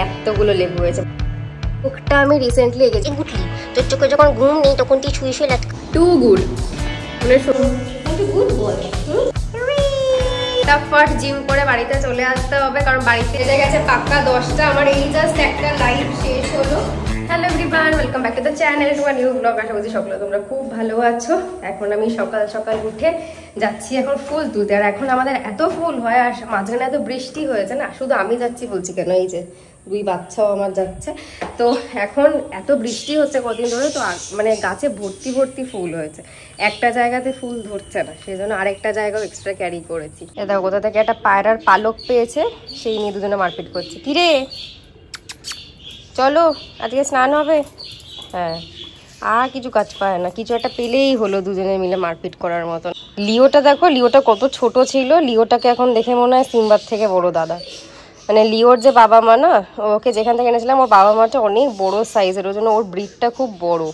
এতগুলো লেবু হয়েছে। মুখটা আমি রিসেন্টলি এঁকেছি গুটলি, তোর চোখে যখন ঘুম নেই তখন তুই শুয়ে শুয়ে লাগছে। টু গুড মানে গুড বল। ফটাফট জিম করে বাড়িতে চলে আসতে হবে, কারণ বাড়িতে এসে গেছে পাক্কা 10টা। আমার এই জাস্ট একটা লাইভ শেষ হলো। Hello everyone, welcome back to the channel, to a new blog. আশা করছি সকলে তোমরা খুব ভালো আছো। এখন আমি সকাল সকাল উঠে যাচ্ছি এখন ফুল তুলতে। আর এখন আমাদের এত ফুল হয়, আর মাঝখানে এত বৃষ্টি হয়েছে না, শুধু আমি যাচ্ছি বলছি কেন, এই যে দুই বাচ্চাও আমার যাচ্ছে। তো এখন এত বৃষ্টি হচ্ছে কদিন ধরে, তো মানে গাছে ভর্তি ভর্তি ফুল হয়েছে, একটা জায়গাতে ফুল ধরছে না, সেই জন্য আরেকটা জায়গাও এক্সট্রা ক্যারি করেছি। এ দেখো কোথা থেকে একটা পায়রার পালক পেয়েছে, সেই নিয়ে দুজনে মারপিট করছে। কিরে চলো আজকে স্নান হবে। হ্যাঁ, আর কিছু কাজ পায় না, কিছু একটা পেলেই হলো দুজনে মিলে মারপিট করার মতন। লিওটা দেখো, লিওটা কত ছোট ছিল, লিওটাকে এখন দেখে মনে হয় সিম্বার থেকে বড় দাদা। মানে লিওর যে বাবা মা না, ওকে যেখান থেকে এনেছিলাম ওর বাবা মাটা অনেক বড় সাইজের, ওই জন্য ওর ব্রিডটা খুব বড়।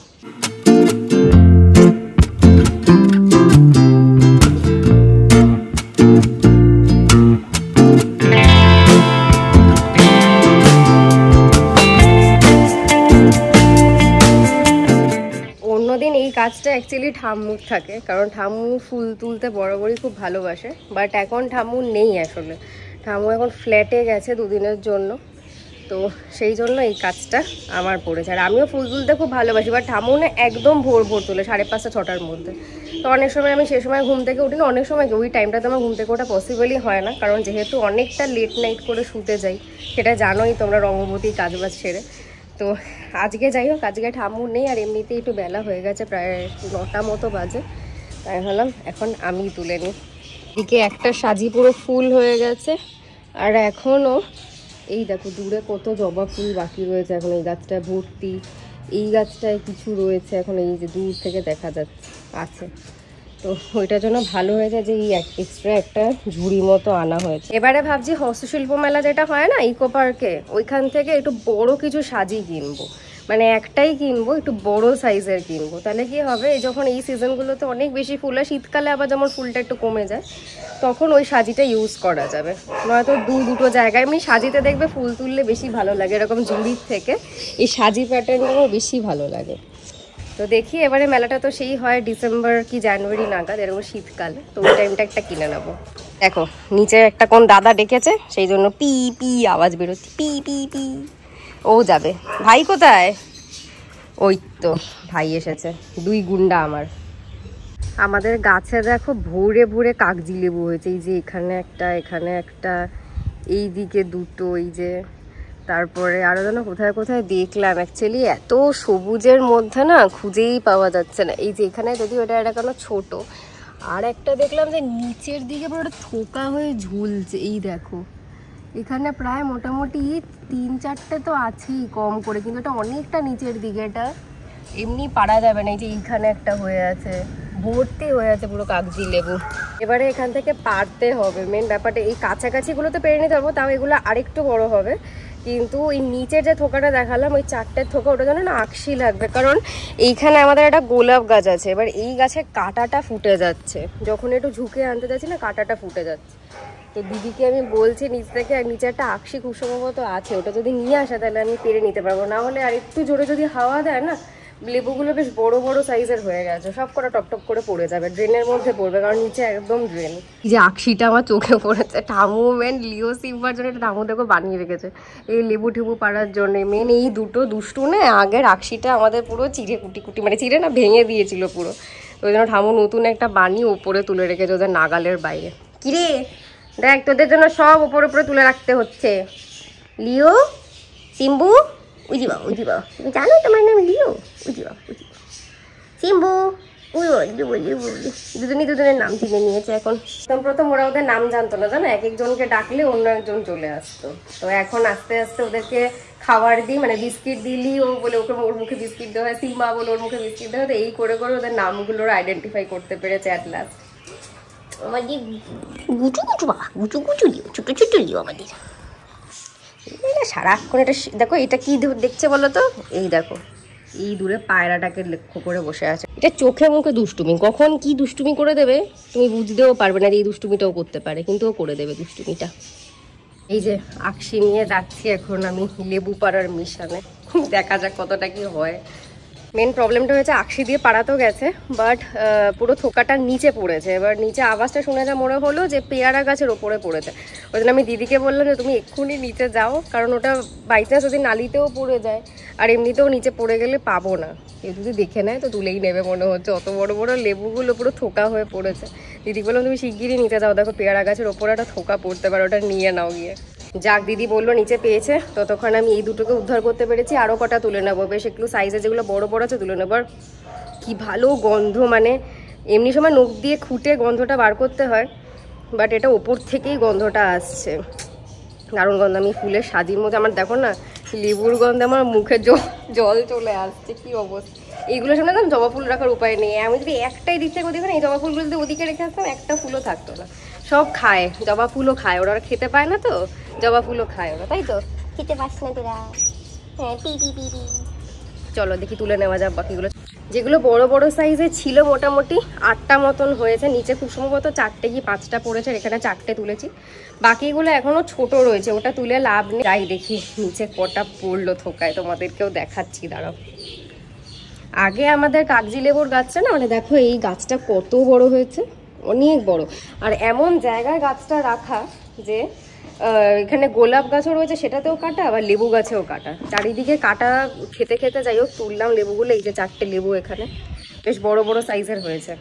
অন্যদিন এই কাজটা অ্যাকচুয়ালি ঠাম্মুর থাকে, কারণ ঠাম্মু ফুল তুলতে বরাবরই খুব ভালোবাসে। বাট এখন ঠাম্মু নেই, আসলে ঠাম্মু এখন ফ্ল্যাটে গেছে দুদিনের জন্য, তো সেই জন্য এই কাজটা আমার পড়েছে। আর আমিও ফুল তুলতে খুব ভালোবাসি, বাট ঠাম্মু না একদম ভোর ভোর তুলে, 5:30 6টার মধ্যে। তো অনেক সময় আমি সে সময় ঘুম থেকে উঠি না, অনেক সময় ওই টাইমটাতে আমার ঘুম থেকে ওটা পসিবলই হয় না, কারণ যেহেতু অনেকটা লেট নাইট করে শুতে যাই, সেটা জানোই তোমরা, রঙ্গবতী কাজবাজ ছেড়ে। তো আজকে যাই হোক, আজকে ঠাম্মু নেই, আর এমনিতেই একটু বেলা হয়ে গেছে, প্রায় 9টা মতো বাজে। তাই ভাবলাম এখন আমি তুলে নিই। এদিকে একটা সাজি পুরো ফুল হয়ে গেছে, আর এখনও এই দেখো দূরে কত জবা ফুল বাকি রয়েছে, এখন এই গাছটায় ভর্তি, এই গাছটায় কিছু রয়েছে এখন, এই যে দূর থেকে দেখা যাচ্ছে আছে। তো ওইটার জন্য ভালো হয়েছে যে এই এক্সট্রা একটা ঝুড়ি মতো আনা হয়েছে। এবারে ভাবছি হস্তশিল্প মেলা যেটা হয় না ইকো পার্কে, ওইখান থেকে একটু বড় কিছু সাজি কিনবো, মানে একটাই কিনবো, একটু বড় সাইজের কিনবো। তাহলে কি হবে, যখন এই সিজনগুলোতে অনেক বেশি ফুল হয়, শীতকালে আবার যেমন ফুলটা একটু কমে যায়, তখন ওই সাজিটা ইউজ করা যাবে। নয়তো দুটো জায়গায় এমনি সাজিতে দেখবে ফুল তুললে বেশি ভালো লাগে, এরকম ঝুড়ির থেকে এই সাজি প্যাটার্নগুলো বেশি ভালো লাগে। তো দেখি এবারে মেলাটা তো সেই হয় ডিসেম্বর কি জানুয়ারি নাগাদ, এরকম শীতকালে, তো ওই টাইমটা একটা কিনে নেবো। দেখো নিচে একটা কোন দাদা ডেকেছে, সেই জন্য পি পি আওয়াজ বেরোচ্ছে, পি পি পি। ও যাবে। ভাই কোথায়? ওই তো ভাই এসেছে, দুই গুন্ডা আমার। আমাদের গাছে দেখো ভোরে ভোরে কাগজি লেবু হয়েছে, এই যে এখানে একটা, এখানে একটা, এই দিকে দুটো, এই যে, তারপরে আরও যেন কোথায় কোথায় দেখলাম। অ্যাকচুয়ালি এত সবুজের মধ্যে না খুঁজেই পাওয়া যাচ্ছে না। এই যে এখানে যদিও এটা কেন ছোট, আর একটা দেখলাম যে নিচের দিকে পুরো থোকা হয়ে ঝুলছে, এই দেখো এখানে প্রায় মোটামুটি 3-4টে তো আছেই কম করে, কিন্তু এটা অনেকটা নিচের দিকে, এটা এমনি পারা যাবে না। এই যে এইখানে একটা হয়ে আছে, ভর্তি হয়ে আছে পুরো কাগজি লেবু। এবারে এখান থেকে পারতে হবে, মেন ব্যাপারটা এই কাছাকাছিগুলো তো পেরে নিতে পারবো, তাও এগুলো আরেকটু বড় হবে। কিন্তু এই নিচের যে থোকাটা দেখালাম, ওই 4টের থোকা, ওটা যেন না আকশি লাগবে, কারণ এইখানে আমাদের একটা গোলাপ গাছ আছে। এবার এই গাছে কাঁটাটা ফুটে যাচ্ছে, যখন একটু ঝুঁকে আনতে যাচ্ছি না, কাঁটাটা ফুটে যাচ্ছে। তো দিদিকে আমি বলছি নিচ থেকে, আর নিচে একটা আকশি খুব সম্ভবত আছে, ওটা যদি নিয়ে আসে তাহলে আমি পেরে নিতে পারবো। না হলে আর একটু জোরে যদি হাওয়া দেয় না, লেবুগুলো বেশ বড় বড় সাইজের হয়ে গেছে, সব কটা টপ করে পড়ে যাবে, ড্রেনের মধ্যে পড়বে, কারণ নিচে একদম ড্রেন। এই যে আকশিটা আমার চোখে পড়েছে, ঠামু মেন লিও সিম্বার জন্য এটা ঠামু দেখো বানিয়ে রেখেছে এই লেবু ঠেবু পাড়ার জন্য। মেন এই দুটো দুষ্টু না, আগের আকশিটা আমাদের পুরো চিড়ে কুটি, মানে চিড়ে না ভেঙে দিয়েছিল পুরো, ওই জন্য ঠামু নতুন একটা বানিয়ে ওপরে তুলে রেখেছে ওদের নাগালের বাইরে। কিরে দেখ, তোদের জন্য সব উপরে তুলে রাখতে হচ্ছে। লিও, সিম্বু, উজিবা, তুমি জানো তোমার নাম লিও? উজিবা, সিম্বু, দুজনের নাম চিনে নিয়েছে এখন। প্রথম ওরা ওদের নাম জানতো না, জানো, এক একজনকে ডাকলে অন্য একজন চলে আসতো। তো এখন আস্তে আস্তে ওদেরকে খাবার দিই, মানে বিস্কিট দিলি ও বলে ওকে ওর মুখে বিস্কিট দেওয়া হয়, সিম্বা বলে ওর মুখে বিস্কিট দেওয়া হয়। এই করে করে ওদের নামগুলোর আইডেন্টিফাই করতে পেরেছে অ্যাট লাস্ট। আমাদের গুচু লিও, ছোট ছোট লিও আমাদের। সারাক্ষণ এটা দেখো, এটা কি দেখছে বলো তো, এই দেখো এই দূরে পায়রাটাকে লক্ষ্য করে বসে আছে। এটা চোখে মুখে দুষ্টুমি, কখন কি দুষ্টুমি করে দেবে তুমি বুঝতেও পারবে না যে এই দুষ্টুমিটাও করতে পারে, কিন্তু ও করে দেবে দুষ্টুমিটা। এই যে আকশি নিয়ে যাচ্ছি এখন আমি লেবু পাড়ার মিশনে, দেখা যাক কতটা কি হয়। মেন প্রবলেমটা হয়েছে আকশি দিয়ে পাড়াতেও গেছে, বাট পুরো থোকাটা নিচে পড়েছে। এবার নিচে আওয়াজটা শুনে যা মনে হলো যে পেয়ারা গাছের ওপরে পড়েছে। ওই জন্য আমি দিদিকে বললাম যে তুমি এক্ষুনি নিচে যাও, কারণ ওটা বাই চান্স যদি নালিতেও পড়ে যায় আর এমনিতেও নিচে পড়ে গেলে পাবো না। কেউ যদি দেখে নেয় তো তুলেই নেবে মনে হচ্ছে, অত বড় বড় লেবুগুলো পুরো থোকা হয়ে পড়েছে। দিদি বললাম তুমি শিগগিরই নিচে যাও, দেখো পেয়ারা গাছের ওপরে একটা থোকা পড়তে পারো, ওটা নিয়ে নাও গিয়ে। যাক দিদি বললো নিচে পেয়েছে, ততক্ষণ আমি এই দুটোকে উদ্ধার করতে পেরেছি। আরও কটা তুলে নেবো, বেশ একটু সাইজে যেগুলো বড় বড় আছে তুলে নেবো। আর কি ভালো গন্ধ, মানে এমনি সময় নখ দিয়ে খুঁটে গন্ধটা বার করতে হয়, বাট এটা ওপর থেকেই গন্ধটা আসছে, দারুণ গন্ধ। আমি ফুলের সাজির মধ্যে আমার দেখো না লেবুর গন্ধে আমার মুখে জল চলে আসছে, কি অবস্থা। এইগুলো সামনে না জবা ফুল রাখার উপায় নেই। আমি যদি একটাই দিক থেকে ওদিকে না, এই জবা ফুলগুলো যদি ওদিকে রেখে আসতাম একটা ফুলও থাকতো না। সব খায়, জবা ফুলও খায় ওরা, খেতে পায় না তো জবা ফুলও খায় ওরা, তাই তো খেতে পাস না তোরা। হ্যাঁ চলো দেখি তুলে নেওয়া যাক বাকিগুলো। যেগুলো বড় বড় সাইজে ছিল মোটামুটি 8টা মতন হয়েছে, নিচে খুব সম্ভবত 4টে কি 5টা পড়েছে, এখানে 4টে তুলেছি। বাকিগুলো এখনো ছোট রয়েছে, ওটা তুলে লাভ নেই। যাই দেখি নিচে কটা পড়লো থোকায়, তোমাদেরকেও দেখাচ্ছি দাঁড়াও। আগে আমাদের কাগজি লেবুর গাছটা না, মানে দেখো এই গাছটা কত বড় হয়েছে, অনেক বড়। আর এমন জায়গায় গাছটা রাখা যে এখানে গোলাপ গাছও রয়েছে, সেটাতেও কাটা, আবার লেবু গাছেও কাটা, চারিদিকে কাটা। খেতে খেতে যাই হোক তুললাম লেবুগুলো। এই যে 4টে লেবু এখানে বেশ বড় বড় সাইজের হয়েছে।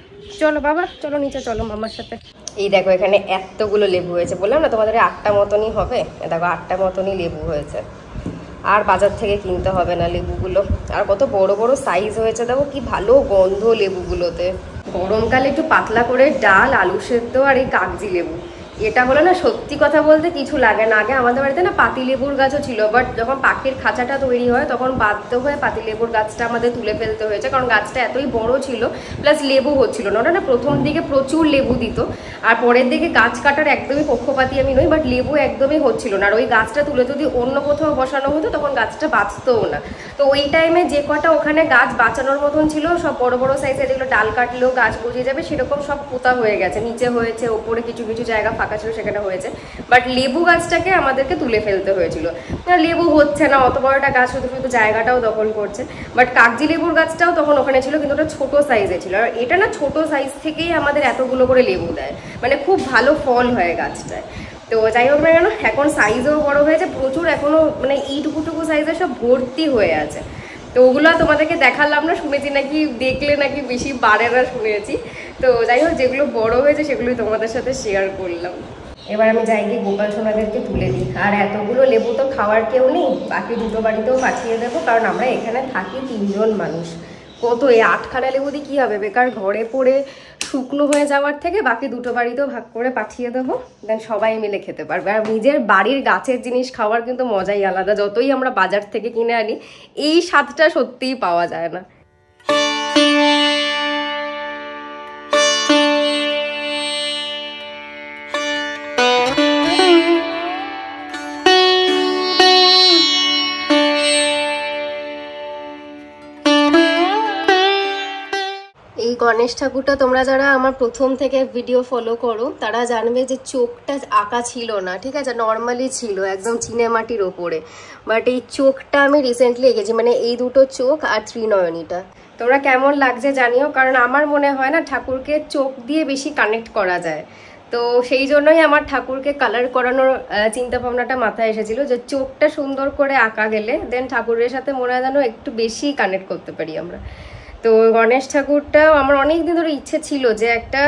চলো বাবা চলো নিচে চলো মামার সাথে। এই দেখো এখানে এতগুলো লেবু হয়েছে, বললাম না তোমাদের 8টা মতনই হবে। দেখো 8টা মতনই লেবু হয়েছে, আর বাজার থেকে কিনতে হবে না লেবুগুলো। আর কত বড় বড় সাইজ হয়েছে, দেখো কি ভালো গন্ধ লেবুগুলোতে। গরমকালে একটু পাতলা করে ডাল, আলু সেদ্ধ আর এই কাগজি লেবু, এটা হলো না সত্যি কথা বলতে কিছু লাগে না। আগে আমাদের বাড়িতে না পাতিলেবুর গাছও ছিল, বাট যখন পাখির খাঁচাটা তৈরি হয় তখন বাধ্য হয়ে পাতিলেবুর গাছটা আমাদের তুলে ফেলতে হয়েছে, কারণ গাছটা এতই বড় ছিল, প্লাস লেবু হচ্ছিল না। ওটা না প্রথম দিকে প্রচুর লেবু দিত, আর পরের দিকে গাছ কাটার একদমই পক্ষপাতী আমি নই, বাট লেবু একদমই হচ্ছিল না। আর ওই গাছটা তুলে যদি অন্য কোথাও বসানো হতো তখন গাছটা বাঁচতও না। তো ওই টাইমে যে কটা ওখানে গাছ বাঁচানোর মতন ছিল, সব বড় বড় সাইজের, যেগুলো ডাল কাটলেও গাছ গজিয়ে যাবে সেরকম সব পোতা হয়ে গেছে। নিচে হয়েছে, ওপরে কিছু কিছু জায়গা ফাঁকা ছিল সেখানে হয়েছে, বাট লেবু গাছটাকে আমাদেরকে তুলে ফেলতে হয়েছিল। লেবু হচ্ছে না, অত বড় একটা গাছ শুধু শুধু জায়গাটাও দখল করছে। বাট কাগজি লেবুর গাছটাও তখন ওখানে ছিল, কিন্তু ওটা ছোট সাইজে ছিল। আর এটা না ছোট সাইজ থেকেই আমাদের এতগুলো করে লেবু দেয়, মানে খুব ভালো ফল হয় গাছটায়। তো যাই হোক না কেন, এখন সাইজও বড় হয়েছে প্রচুর, এখনো মানে এইটুকুটুকু সাইজের সব ভর্তি হয়ে আছে। তো ওগুলো তোমাদেরকে দেখালাম না, শুনেছি নাকি দেখলে নাকি বেশি বাড়ে না শুনেছি। তো যাই হোক যেগুলো বড় হয়েছে সেগুলোই তোমাদের সাথে শেয়ার করলাম। এবার আমি যাই গিয়ে গোপাল সোনাদেরকে তুলে দিই। আর এতগুলো লেবু তো খাওয়ার কেউ নেই, বাকি দুটো বাড়িতেও পাঠিয়ে দেবো, কারণ আমরা এখানে থাকি 3 জন মানুষ। কত এই 8খানা লেবু দিয়ে কী হবে, বেকার ঘরে পড়ে শুকনো হয়ে যাওয়ার থেকে বাকি দুটো বাড়িতেও ভাগ করে পাঠিয়ে দেবো, দেন সবাই মিলে খেতে পারবে। আর নিজের বাড়ির গাছের জিনিস খাওয়ার কিন্তু মজাই আলাদা, যতই আমরা বাজার থেকে কিনে আনি এই স্বাদটা সত্যিই পাওয়া যায় না। এই গণেশ ঠাকুরটা তোমরা যারা আমার প্রথম থেকে ভিডিও ফলো করো তারা জানবে যে চোখটা আঁকা ছিল না, ঠিক আছে, নর্মালি ছিল একদম চিনেমাটির ওপরে। বাট এই চোখটা আমি রিসেন্টলি এঁকেছি, মানে এই দুটো চোখ আর ত্রিনয়নীটা। তোমরা কেমন লাগছে জানিও, কারণ আমার মনে হয় না ঠাকুরকে চোখ দিয়ে বেশি কানেক্ট করা যায়। তো সেই জন্যই আমার ঠাকুরকে কালার করানোর চিন্তা ভাবনাটা মাথায় এসেছিল, যে চোখটা সুন্দর করে আঁকা গেলে দেন ঠাকুরের সাথে মনে হয় যেন একটু বেশি কানেক্ট করতে পারি আমরা। তো গণেশ ঠাকুরটাও আমার অনেক দিন ধরে ইচ্ছে ছিল যে একটা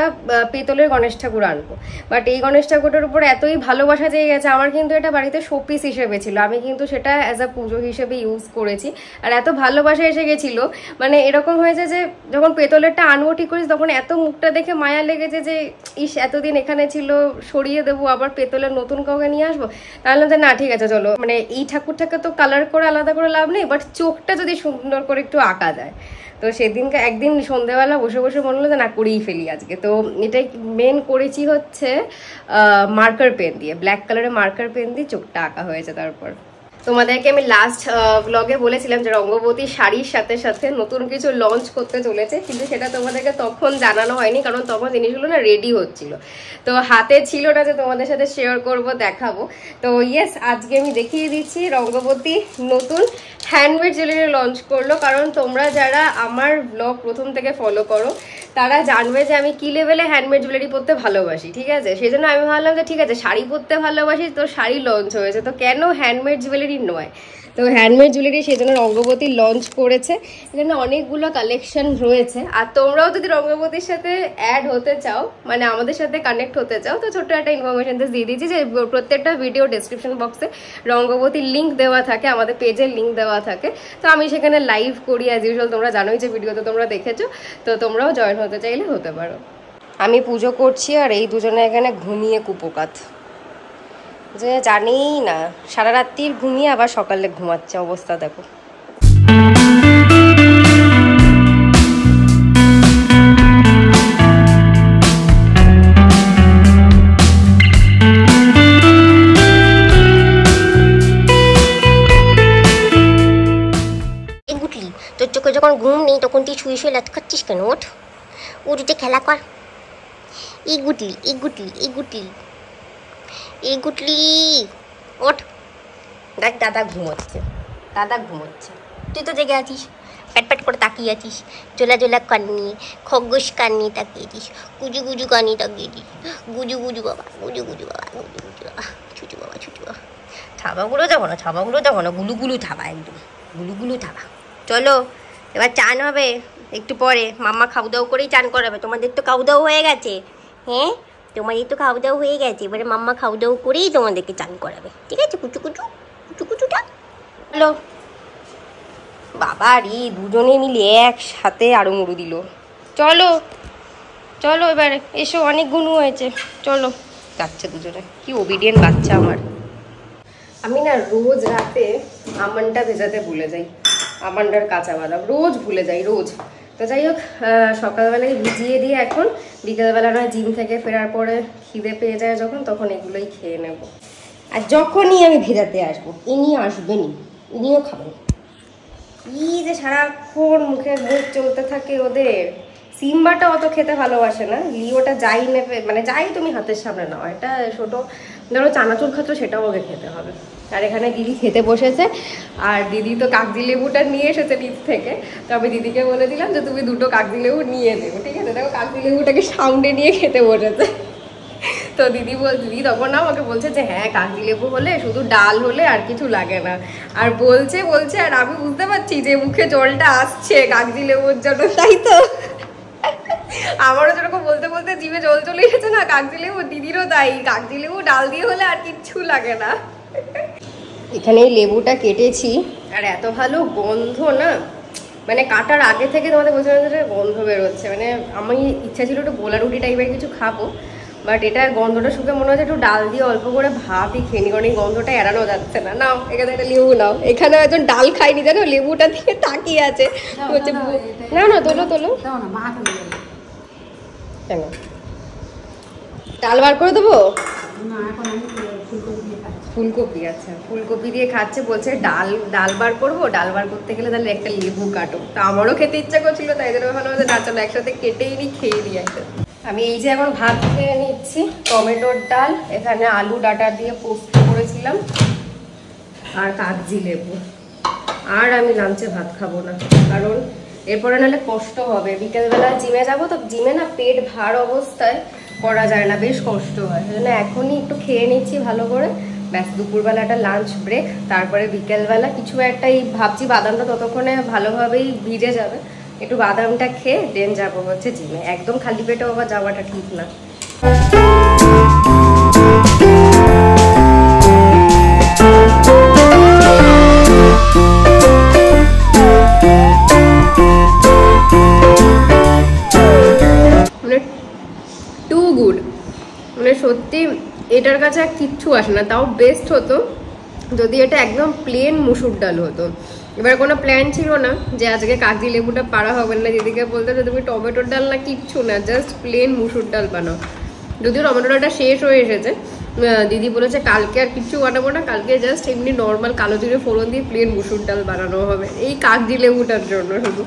পেতলের গণেশ ঠাকুর আনবো, বাট এই গণেশ ঠাকুরটার উপর এতই ভালোবাসা জেগে গেছে আমার, কিন্তু এটা বাড়িতে শোপিস হিসেবে ছিল, আমি কিন্তু সেটা অ্যাজ আ পুজো হিসেবে ইউজ করেছি। আর এত ভালোবাসা এসে গেছিলো, মানে এরকম হয়েছে যে যখন পেতলেরটা আনবো ঠিক করেছি তখন এত মুখটা দেখে মায়া লেগেছে যে ইস এতদিন এখানে ছিল, সরিয়ে দেবো, আবার পেতলের নতুন কাউকে নিয়ে আসবো। তাহলে যে না ঠিক আছে চলো, মানে এই ঠাকুরটাকে তো কালার করে আলাদা করে লাভ নেই, বাট চোখটা যদি সুন্দর করে একটু আঁকা যায়। তো সেদিনকে একদিন সন্ধ্যেবেলা বসে বসে মনে হলো যে না করেই ফেলি আজকে। তো এটাই মেন করেছি হচ্ছে মার্কার পেন দিয়ে, ব্ল্যাক কালারের মার্কার পেন দিয়ে চোখটা আঁকা হয়েছে। তারপর তোমাদেরকে আমি লাস্ট ব্লগে বলেছিলাম যে রঙ্গবতী শাড়ির সাথে সাথে নতুন কিছু লঞ্চ করতে চলেছে, কিন্তু সেটা তোমাদেরকে তখন জানানো হয়নি, কারণ তখন জিনিসগুলো না রেডি হচ্ছিল, তো হাতে ছিল না যে তোমাদের সাথে শেয়ার করব, দেখাবো। তো ইয়েস, আজকে আমি দেখিয়ে দিচ্ছি রঙ্গবতী নতুন হ্যান্ডমেড জুয়েলারি লঞ্চ করলো। কারণ তোমরা যারা আমার ব্লগ প্রথম থেকে ফলো করো তারা জানবে যে আমি কি লেভেলে হ্যান্ডমেড জুয়েলারি পরতে ভালোবাসি, ঠিক আছে? সেই জন্য আমি ভাবলাম যে ঠিক আছে, শাড়ি পরতে ভালোবাসি, তো শাড়ি লঞ্চ হয়েছে, তো কেন হ্যান্ডমেড জুয়েলারি নয়? তো হ্যান্ডমেড জুয়েলারি সেই জন্য রঙ্গবতী লঞ্চ করেছে। এখানে অনেকগুলো কালেকশন রয়েছে, আর তোমরাও যদি রঙ্গবতীর সাথে অ্যাড হতে চাও, মানে আমাদের সাথে কানেক্ট হতে চাও, তো ছোট্ট একটা ইনফরমেশন দিয়ে দিয়েছি যে প্রত্যেকটা ভিডিও ডেসক্রিপশন বক্সে রঙ্গবতীর লিঙ্ক দেওয়া থাকে, আমাদের পেজের লিঙ্ক দেওয়া থাকে। তো আমি সেখানে লাইভ করি অ্যাজ ইউজুয়াল, তোমরা জানোই যে ভিডিওতে তোমরা দেখেছো, তো তোমরাও জয়েন হতে চাইলে হতে পারো। আমি পুজো করছি আর এই দুজনে এখানে ঘুমিয়ে কুপোকাত, যে জানি না সারা রাত্রির ঘুমিয়ে আবার সকালে ঘুমাচ্ছে, অবস্থা দেখো। তোর চোখে যখন ঘুম নেই তখন তুই শুয়ে শুয়ে লাত খাচ্ছিস কেন? ওঠ, উঠে খেলা কর। এই গুটলি, এই গুটলি, এই গুটলি, এই গুটলি, ওঠ। দেখ দাদা ঘুমোচ্ছে, দাদা ঘুমোচ্ছে, তুই তো জেগে আছিস, প্যাট প্যাট করে তাকিয়ে আছিস, জোলা জোলা কান নিয়ে, খগ্গোশ কান নিয়ে তাকিয়েছিস, গুজু গুজু কান নিয়ে তাকিয়েছিস, গুজু গুজু বাবা, গুজু গুজু বাবা, গুজু গুজু বাবা, ছুটু বাবা, ছুটু বাবা। থাবাগুলো যাবো না, থাবাগুলো যাবো না, গুলুগুলু থাবা, একদম গুলুগুলু থাবা। চলো এবার চান হবে একটু পরে, মাম্মা খাওয়া দাওয়া করেই চান করাবে। তোমাদের তো খাওয়া দাওয়া হয়ে গেছে, হ্যাঁ তোমাদের তো খাওয়া দাওয়া হয়ে গেছে, এবারে মাম্মা খাওয়া দাওয়া করেই তোমাদেরকে চান করাবে, ঠিক আছে? কুচু কুচু কুচু কুচুটা। হ্যালো বাবা রে, দুজনে মিলে একসাথে আড়ু মুড়ু দিল। চলো চলো এবার এসো, অনেক গুনু হয়েছে, চলো। যাচ্ছে দুজনে, কি ওবিডিয়েন্ট বাচ্চা আমার। আমি না রোজ রাতে আমন্ডটা ভেজাতে ভুলে যাই, আমন্ডার কাঁচা বাদাম রোজ ভুলে যাই, রোজ। তো যাই হোক, সকালবেলায় ভিজিয়ে দিয়ে এখন বিকেলবেলা না জিম থেকে ফেরার পরে খিদে পেয়ে যায় যখন, তখন এগুলোই খেয়ে নেব। আর যখনই আমি ভেজাতে আসবো, ইনি আসবেনি, ইনিও খাবেন। কি যে সারাক্ষণ মুখের মুখ চলতে থাকে ওদের। সিম্বাটা অত খেতে ভালোবাসে না, লিওটা যাই নেবে, মানে যাই তুমি হাতের সামনে নাও, এটা ছোটো ধরো চানাচুর খাচ্ছ সেটাও ওকে খেতে হবে। আর এখানে দিদি খেতে বসেছে, আর দিদি তো কাগজি লেবুটা নিয়ে এসেছে নিচ থেকে, তো আমি দিদিকে বলে দিলাম যে তুমি দুটো কাগজি লেবু নিয়ে দেবো, ঠিক আছে? দেখো কাগজি লেবুটাকে সামনে নিয়ে খেতে বসেছে। তো দিদি তখন না আমাকে বলছে যে হ্যাঁ কাগজি লেবু হলে শুধু ডাল হলে আর কিছু লাগে না, আর বলছে আর আমি বুঝতে পারছি যে মুখে জলটা আসছে কাগজি লেবুর জন্য, তাই তো আমারও যেরকম বলতে বলতে জিভে জল চলে এসেছে না কাগজি লেবু, দিদিরও তাই, কাগজি লেবু ডাল দিয়ে হলে আর কিচ্ছু লাগে না। এখানে এই লেবুটা কেটেছি, আর এত ভালো গন্ধ না, মানে কাটার আগে থেকে তোমাদের বলছে গন্ধ বেরোচ্ছে, মানে আমার ইচ্ছা ছিল একটু গোলা রুটি টাইপের কিছু খাবো, বাট এটার গন্ধটা শুকে মনে হচ্ছে একটু ডাল দিয়ে অল্প করে ভাতই খেয়ে নি, কারণ এই গন্ধটা এড়ানো যাচ্ছে না। নাও এখানে একটা লেবু নাও, এখানে একজন ডাল খাইনি জানো, লেবুটা দিয়ে তাকিয়ে আছে, হচ্ছে না না তোলো তোলো, কেন ডাল বার করে দেবো? ফুলকপি, আচ্ছা ফুলকপি দিয়ে খাচ্ছে, বলছে ডাল বার করবো, ডাল বার করতে গেলে তাহলে একটা লেবু কাটো। তা আমারও খেতে ইচ্ছা করছিল, তাই জন্য ভালো হচ্ছে না চলো একসাথে কেটেই নি, খেয়ে নিই একসাথে। আমি এই যে এখন ভাত খেয়ে নিচ্ছি, টমেটোর ডাল, এখানে আলু ডাটা দিয়ে পোস্ত করেছিলাম, আর কাগজি লেবু। আর আমি লাঞ্চে ভাত খাবো না, কারণ এরপরে নাহলে কষ্ট হবে। বিকেলবেলা জিমে যাবো, তো জিমে না পেট ভার অবস্থায় করা যায় না, বেশ কষ্ট হয়, সেজন্য এখনই একটু খেয়ে নিচ্ছি ভালো করে, ব্যাস দুপুরবেলা একটা লাঞ্চ ব্রেক, তারপরে বিকেলবেলা কিছু একটা, এই ভাবছি বাদামটা ততক্ষণে ভালোভাবেই ভিজে যাবে, একটু বাদামটা খেয়ে দেন যাবো হচ্ছে জিমে। একদম খালি পেটেও আবার যাওয়াটা ঠিক না। মানে টু গুড, মানে সত্যি এটার কাছে আর কিচ্ছু আসে না। তাও বেস্ট হতো যদি এটা একদম প্লেন মুসুর ডাল হতো। এবার কোনো প্ল্যান ছিল না যে আজকে কাগজি লেবুটা পাড়া হবে না, দিদিকে বলতে যে তুমি টমেটোর ডাল না কিচ্ছু না, জাস্ট প্লেন মুসুর ডাল বানাও। যদিও টমেটো ডালটা শেষ হয়ে এসেছে, দিদি বলেছে কালকে আর কিচ্ছু বানাবো না, কালকে জাস্ট এমনি নর্মাল কালো জিরে ফোড়ন দিয়ে প্লেন মুসুর ডাল বানানো হবে, এই কাগজি লেবুটার জন্য শুধু।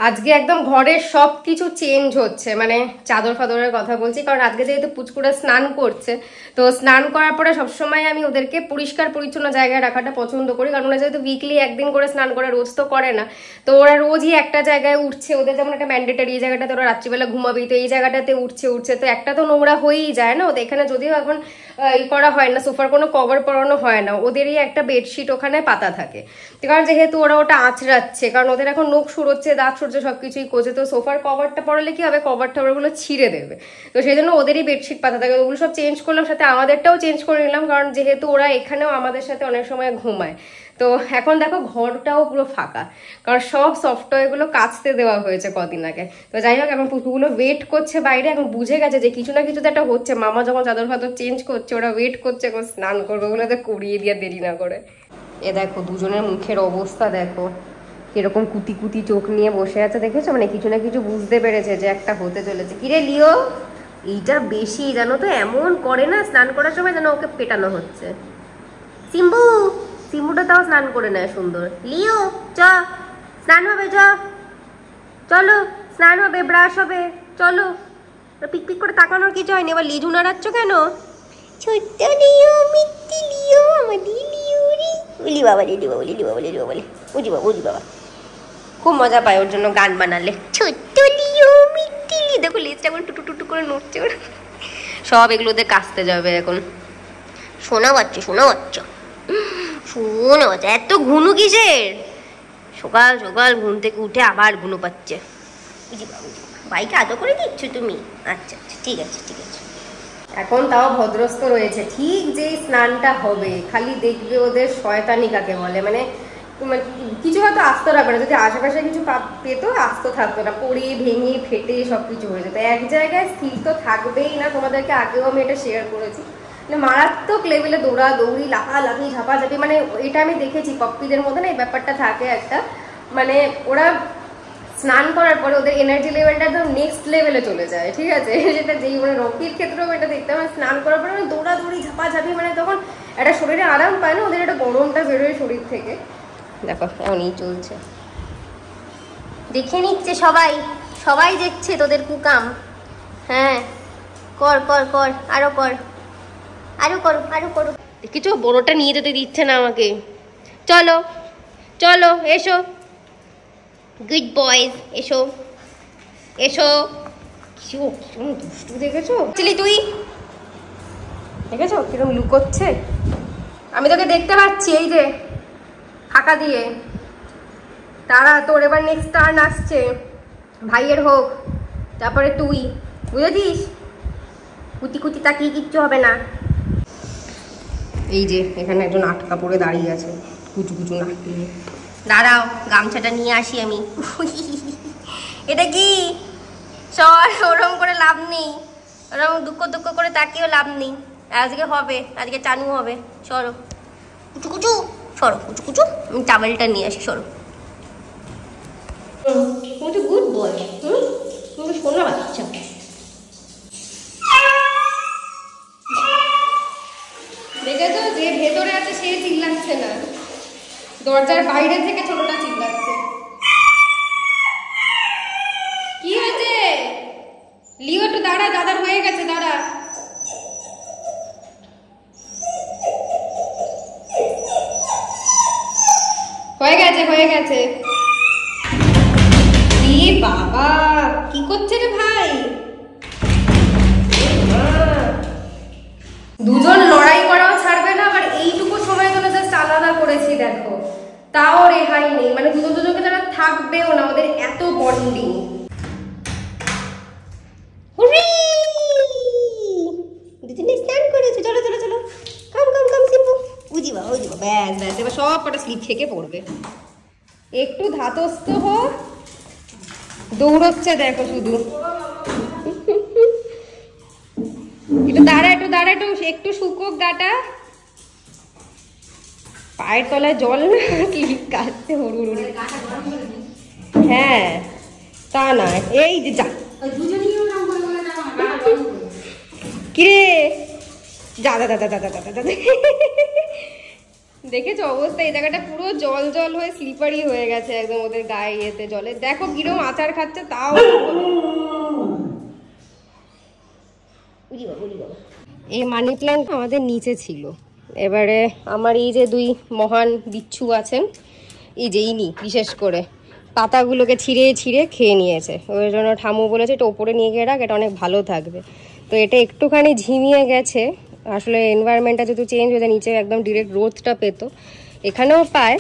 আজকে একদম ঘরের সব কিছু চেঞ্জ হচ্ছে, মানে চাদর ফাদরের কথা বলছি, কারণ আজকে যেহেতু পুচকুরা স্নান করছে, তো স্নান করার পরে সবসময় আমি ওদেরকে পরিষ্কার পরিচ্ছন্ন জায়গায় রাখাটা পছন্দ করি, কারণ ওরা যেহেতু উইকলি একদিন করে স্নান করে, রোজ তো করে না, তো ওরা রোজই একটা জায়গায় উঠছে, ওদের যেমন একটা ম্যান্ডেটারি, এই জায়গাটাতে ওরা রাত্রিবেলা ঘুমাবেই, তো এই জায়গাটাতে উঠছে, তো একটা তো নোংরা হয়েই যায় না ওদের। এখানে যদিও এখন করা হয় না, সোফার কোনো কভার পরানো হয় না, ওদেরই একটা বেডশিট ওখানে পাতা থাকে, কারণ যেহেতু ওরা ওটা আঁচড়াচ্ছে, কারণ ওদের এখন নখ সুরোচ্ছে, দাঁত সূর্য সবকিছুই করছে, তো সোফার কভারটা পরালে কি হবে, কভার টভারগুলো ছিঁড়ে দেবে, তো সেই জন্য ওদেরই বেডশিট পাতা থাকে, ওগুলো সব চেঞ্জ করলাম, সাথে আমাদেরটাও চেঞ্জ করে নিলাম, কারণ যেহেতু ওরা এখানেও আমাদের সাথে অনেক সময় ঘুমায়। তো এখন দেখো ঘরটাও পুরো ফাঁকা, কারণ সব সফটওয়্যারগুলো কাচতে দেওয়া হয়েছে কদিন আগে। তো যাই হোক, এখন পুকুরগুলো ওয়েট করছে বাইরে, এখন বুঝে গেছে যে কিছু না কিছু তো একটা হচ্ছে, মামা যখন চাদর ফাদর চেঞ্জ করছে ওরা ওয়েট করছে এখন স্নান করবে, ওগুলোতে করিয়ে দিয়ে দেরি না করে। এ দেখো দুজনের মুখের অবস্থা দেখো, কিরকম কুতি কুতি চোখ নিয়ে বসে আছে, দেখেছো, মানে কিছু না কিছু বুঝতে পেরেছে যে একটা হতে চলেছে। কিরে লিও, এইটা বেশি জানো তো, এমন করে না স্নান করার সময় যেন ওকে পেটানো হচ্ছে। সিম্বু, সিম্বুটা তাও স্নান করে নেয় সুন্দর। লিও চ, স্নান হবে, চলো স্নান হবে, ব্রাশ হবে, চলো। পিক পিক করে তাকানোর কিছু হয়নি, এবার লিজু নাড়াচ্ছ কেন? ছোট্ট লিও, মিষ্টি লিও, আমাদের লিও রে, উলি বাবা, লিলি বাবা, লিলি বাবা, লিলি বাবা, উজি বাবা, উজি বাবা। খুব মজা পায় ওর জন্য গান বানালে। ছোট্ট লিও, মিষ্টি লিও, দেখো লেজটা এখন টুটু টুটু করে নড়ছে, সব এগুলোতে কাচতে যাবে এখন। শোনা বাচ্চা, শোনা বাচ্চা, শোনা বাচ্চা, এত ঘুনু কিসের? সকাল সকাল ঘুম থেকে উঠে আবার ঘুনো পাচ্ছে। ভাইকে আদর করে দিচ্ছ তুমি? আচ্ছা আচ্ছা, ঠিক আছে ঠিক আছে। এখন তাও ভদ্রস্থ রয়েছে, ঠিক যেই স্নানটা হবে খালি দেখবে ওদের শয়তানি কাকে বলে, মানে কিছু হয়তো আস্ত রাখবে না, যদি আশেপাশে কিছু পেতো আস্ত থাকতো না, পড়ে ভেঙে ফেটে সবকিছু হয়ে যেত, এক জায়গায় স্থির তো থাকবেই না। তোমাদেরকে আগেও আমি এটা শেয়ার করেছি, মানে মারাত্মক লেভেলে দৌড়া দৌড়ি, লাফালাফি, ঝাপাঝাপি, মানে এটা আমি দেখেছি পপ্পিদের মধ্যে না এই ব্যাপারটা থাকে একটা, মানে ওরা স্নান করার পরে ওদের এনার্জি লেভেলটা একদম নেক্সট লেভেলে চলে যায়, ঠিক আছে, যেটা যেই মানে রকির ক্ষেত্রেও এটা দেখতে হয়, স্নান করার পরে মানে দৌড়াদৌড়ি ঝাপাঝাপি, মানে তখন একটা শরীরে আরাম পায় না, ওদের একটা গরমটা বেরোয় শরীর থেকে। দেখো এমনই চলছে, দেখে নিচ্ছে সবাই, সবাই দেখছে তোদের কুকাম। হ্যাঁ কর কর কর, আরো কর, আরো করো, আরো করো। কিছু বড়টা নিয়ে যেতে দিচ্ছে না আমাকে। চলো চলো, এসো, গুড বয়েজ, এসো এসো। কিরম দুষ্টু দেখেছো চিলি, তুই দেখেছো কিরম লুকোচ্ছে? আমি তোকে দেখতে পাচ্ছি, এই যে ফাঁকা দিয়ে। তারা তোর এবার নেক্সট টার্ন আসছে, ভাইয়ের হোক, তারপরে তুই, বুঝেছিস? কুতি কুতি তাকিয়ে কিচ্ছু হবে না। এই যে এখানে একজন আটকা পড়ে দাঁড়িয়ে আছে, কুচু কুচু নাক নিয়ে। দাঁড়াও, গামছাটা নিয়ে আসি আমি। এটা কি সর, ওরম করে লাভ নেই, ওরম দুঃখ দুঃখ করে তাকিয়েও লাভ নেই। আজকে হবে, আজকে চানু হবে। সরো কুচু কুচু, সরো কুচু কুচু, আমি টাওয়েলটা নিয়ে আসি, সরো। কুচু গুড বয়, তুমি শোনা বাচ্চা। দেখেছো, যে ভেতরে আছে সে চিল্লাচ্ছে না, দরজার বাইরে থেকে ছোটটা চিল্লাচ্ছে। কি হয়েছে লিও? একটু দাঁড়া, দাদার হয়ে গেছে, দাঁড়া। হয়ে গেছে হয়ে গেছে। এ বাবা, কি করছে রে ভাই? দুজন লড়াই করাও ছাড়বে না, আবার এইটুকু সময় জন্য জাস্ট আলাদা করেছি দেখো, তাও রেহাই নেই, মানে দুজন দুজনকে তারা থাকবেও না, ওদের এত বন্ডিং। দুজনে স্নান করেছে, চলো চলো চলো, কাম কাম কাম সিম্বু, বুঝিবা বুঝিবা, ব্যাস ব্যাস, এবার সব কটা স্লিপ থেকে পড়বে। একটু ধাতস্থ হো, দৌড়চ্ছে দেখো শুধু। একটু দাঁড়া, একটু দাঁড়া, একটু শুকোক গাটা, পায়ের তলায় জল না, স্লিপ কাটছে হুড় হুড়। হ্যাঁ তা না, এই যে যা। কিরে যা যা যা যা যা যা। দেখেছো অবস্থা, এই জায়গাটা পুরো জল জল হয়ে স্লিপারি হয়ে গেছে একদম ওদের গায়ে ইয়েতে জলে। দেখো কিরকম আচার খাচ্ছে তাও। এই মানি প্ল্যান্ট আমাদের নিচে ছিল, এবারে আমার এই যে দুই মহান বিচ্ছু আছেন, এই যে ইনি বিশেষ করে পাতাগুলোকে ছিঁড়ে ছিঁড়ে খেয়ে নিয়েছে। ওই জন্য ঠামু বলেছে এটা ওপরে নিয়ে গিয়ে রাখ, এটা অনেক ভালো থাকবে। তো এটা একটুখানি ঝিমিয়ে গেছে, আসলে এনভায়রনমেন্টটা যেহেতু চেঞ্জ হয়ে যায়, নিচে একদম ডিরেক্ট রোদটা পেত, এখানেও পায়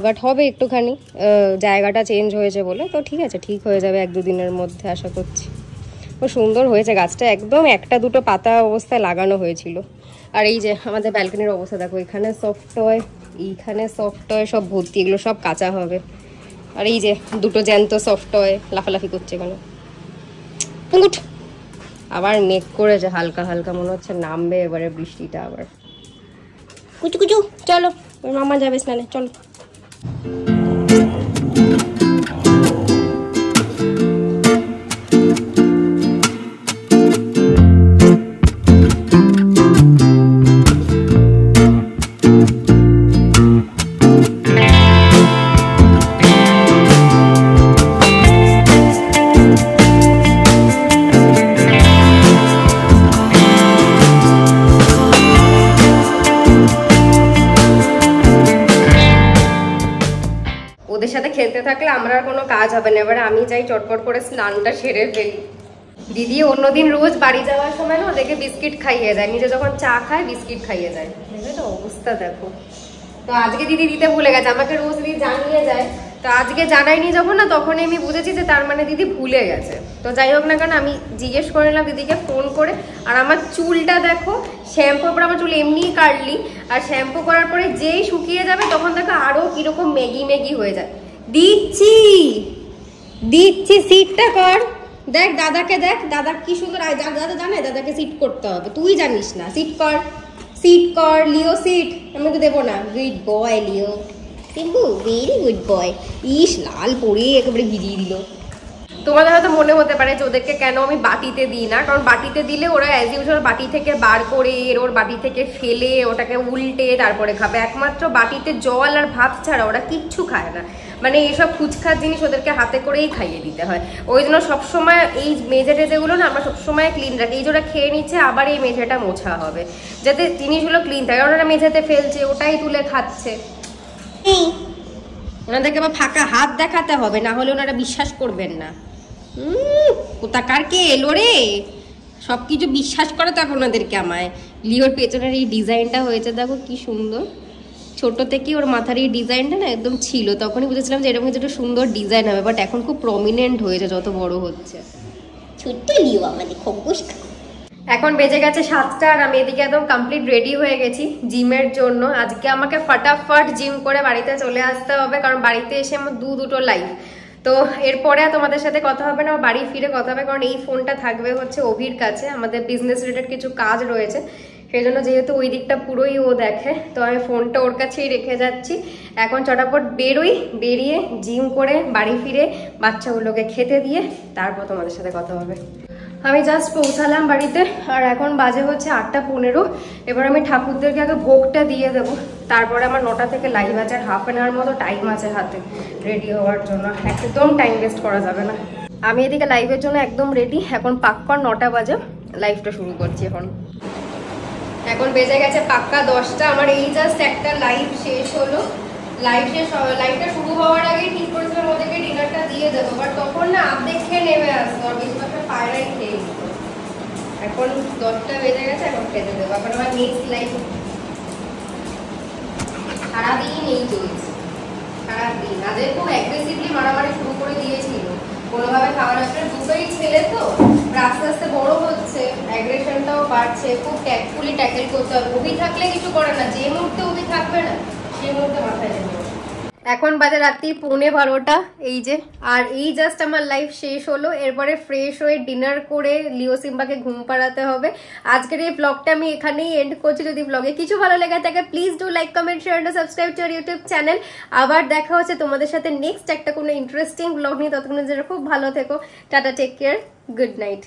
বাট হবে একটুখানি, জায়গাটা চেঞ্জ হয়েছে বলে। তো ঠিক আছে, ঠিক হয়ে যাবে 1-2 দিনের মধ্যে আশা করছি। খুব সুন্দর হয়েছে গাছটা, একদম একটা দুটো পাতা অবস্থায় লাগানো হয়েছিল। আর এই যে আমাদের ব্যালকনির অবস্থা দেখো, এখানে সফট টয়, এইখানে সফট টয় সব ভর্তি, এগুলো সব কাঁচা হবে। আর এই যে দুটো জ্যান্ত সফট টয় লাফালাফি করছে এখানে। উঠ, আবার মেঘ করেছে হালকা হালকা, মনে হচ্ছে নামবে এবারে বৃষ্টিটা আবার। কুচু কুচু চলো, মামা যাবে স্নানে, চলো। ওদের সাথে খেলতে থাকলে আমরা আর কোনো কাজ হবে না, এবারে আমি চাই চটপট করে স্নানটা সেরে ফেলি। দিদি অন্যদিন রোজ বাড়ি যাওয়ার সময় না ওদেরকে বিস্কিট খাইয়ে যায়, নিজে যখন চা খায় বিস্কিট খাইয়ে যায়। দেখবে তো অবস্থা দেখো। তো আজকে দিদি দিতে ভুলে গেছে, আমাকে রোজ দিদি জানিয়ে যায়, তো আজকে জানাইনি যখন না, তখনই আমি বুঝেছি যে তার মানে দিদি ভুলে গেছে। তো যাই হোক না কেন, আমি জিজ্ঞেস করে নিলাম দিদিকে ফোন করে। আর আমার চুলটা দেখো, শ্যাম্পু করে আমার চুল এমনিই কাটলি, আর শ্যাম্পু করার পরে যেই শুকিয়ে যাবে তখন দেখো আরো কিরকম ম্যাগি ম্যাগি হয়ে যায়। দিচ্ছি দিচ্ছি, সিটটা কর, দেখ দাদাকে দেখ, দাদা কি সুন্দর। দাদা জানে দাদাকে সিট করতে হবে, তুই জানিস না। সিট কর, সিট কর লিও, সিট। আমি তো দেবো না। গুড বয় লিও, টিম্বু ভেরি গুড বয়। ইস লাল পরে একেবারে ভিজিয়ে দিল। তোমাদের হয়তো মনে হতে পারে যে ওদেরকে কেন আমি বাটিতে দিই না, কারণ বাটিতে দিলে ওরা অ্যাজ ইউজুয়াল বাটি থেকে বার করে ওর বাটি থেকে ফেলে ওটাকে উল্টে তারপরে খাবে। একমাত্র বাটিতে জল আর ভাত ছাড়া ওরা কিচ্ছু খায় না, মানে এইসব ফুচকার জিনিস ওদেরকে হাতে করেই খাইয়ে দিতে হয়। ওই জন্য সবসময় এই মেঝে টেজেগুলো না আমরা সবসময় ক্লিন রাখি। এই যে ওরা খেয়ে নিচ্ছে, আবার এই মেঝেটা মোছা হবে যাতে জিনিসগুলো ক্লিন থাকে। ওরা মেঝেতে ফেলছে, ওটাই তুলে খাচ্ছে। ওনাদেরকে আবার ফাঁকা হাত দেখাতে হবে, না হলে ওনারা বিশ্বাস করবেন না। কোথাকার কে এলো রে, সবকিছু বিশ্বাস করে তখন ওনাদেরকে আমায়। লিওর পেছনের এই ডিজাইনটা হয়েছে দেখো কি সুন্দর, ছোট থেকে ওর মাথার এই ডিজাইনটা না একদম ছিল, তখনই বুঝেছিলাম যে এরকম কিছু একটা সুন্দর ডিজাইন হবে, বাট এখন খুব প্রমিনেন্ট হয়েছে যত বড় হচ্ছে। ছোট্ট লিও আমাদের খোকসটা। এখন বেজে গেছে 7টা, আর আমি এদিকে একদম কমপ্লিট রেডি হয়ে গেছি জিমের জন্য। আজকে আমাকে ফটাফট জিম করে বাড়িতে চলে আসতে হবে, কারণ বাড়িতে এসে আমার দুটো লাইভ। তো এরপরে তোমাদের সাথে কথা হবে না, বাড়ি ফিরে কথা হবে, কারণ এই ফোনটা থাকবে হচ্ছে অভির কাছে। আমাদের বিজনেস রিলেটেড কিছু কাজ রয়েছে, সেই জন্য যেহেতু ওই দিকটা পুরোই ও দেখে, তো আমি ফোনটা ওর কাছেই রেখে যাচ্ছি। এখন চটাপট বেরোই, বেরিয়ে জিম করে বাড়ি ফিরে বাচ্চাগুলোকে খেতে দিয়ে তারপর তোমাদের সাথে কথা হবে। আমি জাস্ট পৌঁছালাম বাড়িতে, আর এখন বাজে হচ্ছে 8:15। এবার আমি ঠাকুরদেরকে আগে ভোগটা দিয়ে দেবো, তারপরে আমার 9টা থেকে লাইভ আছে, আর হাফ অ্যান আওয়ার মতো টাইম আছে হাতে রেডি হওয়ার জন্য। একদম টাইম ওয়েস্ট করা যাবে না। আমি এদিকে লাইভের জন্য একদম রেডি। এখন পাক্কা 9টা বাজে, লাইভটা শুরু করছি। এখন বেজে গেছে পাক্কা 10টা। আমার এই জাস্ট একটা লাইভ শেষ হলো। লাইভটা শুরু হওয়ার আগে ঠিক করেছিলাম ওদেরকে ডিনারটা দিয়ে দেবো, বাট তখন না আর্ধেক খেয়ে নেমে আসতো, আর বেশিরভাগটা পায়রাই খেয়ে নিত। এখন 10টা বেজে গেছে, এখন খেতে দেবো। এখন আমার নেক্সট লাইভ সারাদিন এই চলছে, সারাদিন। আজকে খুব অ্যাগ্রেসিভলি মারামারি শুরু করে দিয়েছিল, কোনোভাবে খাবার আসলে দুটোই ছেলে তো আস্তে আস্তে বড় হচ্ছে, অ্যাগ্রেশনটাও বাড়ছে, খুব ট্যাক্টফুলি ট্যাকেল করতে হবে। অভি থাকলে কিছু করে না, যে মুহূর্তে অভি থাকবে না সেই মুহূর্তে মাথায় নেবে। এখন বাজে রাত্রি 11:15, এই যে। আর এই জাস্ট আমার লাইফ শেষ হলো। এরপরে ফ্রেশ হয়ে ডিনার করে লিও সিম্বাকে ঘুম পাড়াতে হবে। আজকের এই ব্লগটা আমি এখানেই এন্ড করছি। যদি ব্লগে কিছু ভালো লেগে থাকে please do like, comment, share and subscribe to our YouTube channel. আবার দেখা হচ্ছে তোমাদের সাথে নেক্সট একটা কোনো ইন্টারেস্টিং ব্লগ নিয়ে। ততক্ষণ যারা খুব ভালো থেকো, tata, take care, good night.